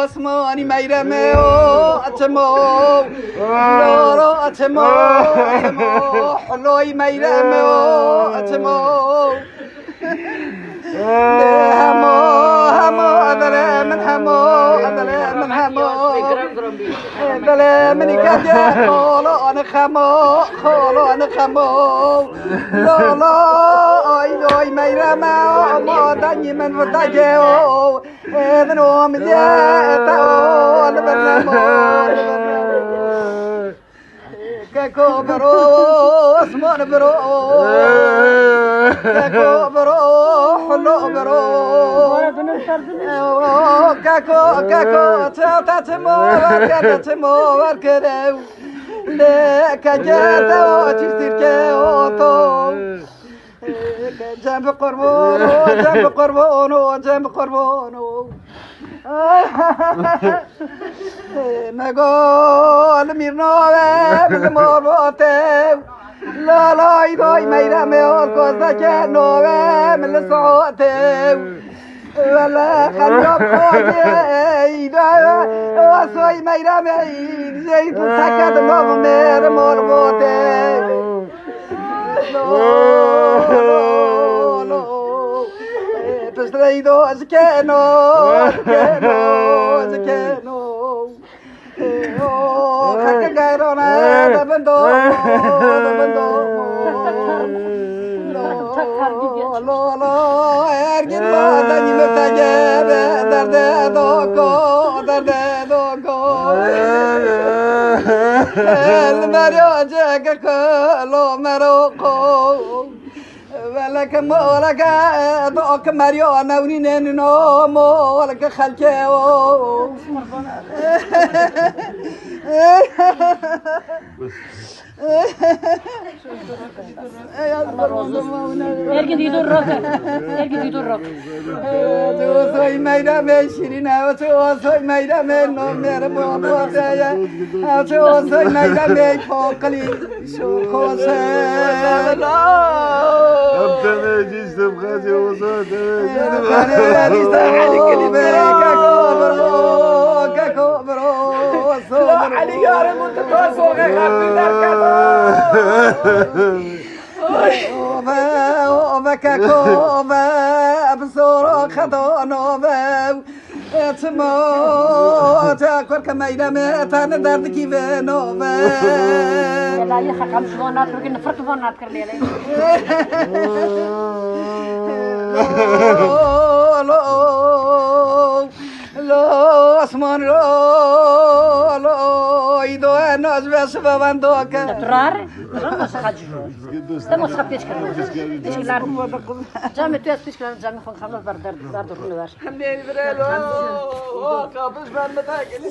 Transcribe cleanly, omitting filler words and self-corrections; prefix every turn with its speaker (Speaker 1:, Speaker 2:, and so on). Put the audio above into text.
Speaker 1: اسمانی میرمه حلوی میرمه همو ادله من منی کجا خالو آن خمو لا آی میرمه ما دنی من فتاجه ذنو مزيت أول برنامج كاكو برو اسمان برو كاكو برو حلو برو كاكو تاتمو وركدو لك جاتا وتشتري كاوتو جنب قربانو نقول ميرنوه بالمربوطه لا يدوي ميرمي والكوزة نوه من الصوته ولا خلوب خوجي واسوي ميرمي زيت سكت نوم مير مربوطه Traído es que no que gairona de bendo lo ergin bada ni metaje derde doko el mario jaga lo maroko ولك مولك دوك ماريو نونين نومو ولك خلكيو
Speaker 2: ergin diyor roka
Speaker 1: soy mayra me shirina soy mayra me no mere bobo ya soy mayra me fokali shu khose la
Speaker 3: أبتنا جيستم خازي وصوت
Speaker 1: أنا جيستم كاكوبرو لا علي يا رب أنت توصل غير كاكوبا بصورة خطونوبا تموت أكبر كما ينام تانا دارد كيف نوبا
Speaker 2: لا يخاف عم شلونات لكن نفرت فونات كرلي
Speaker 1: لو اسمان لو يدو الناس بس ببندوك
Speaker 2: ترار ما سخاجو تمو سخبتش كرلو تشكلار جامي تويس تشكلار جامي خون خمس بردر دار كل
Speaker 1: حمدين بريلو قابش بان متاكل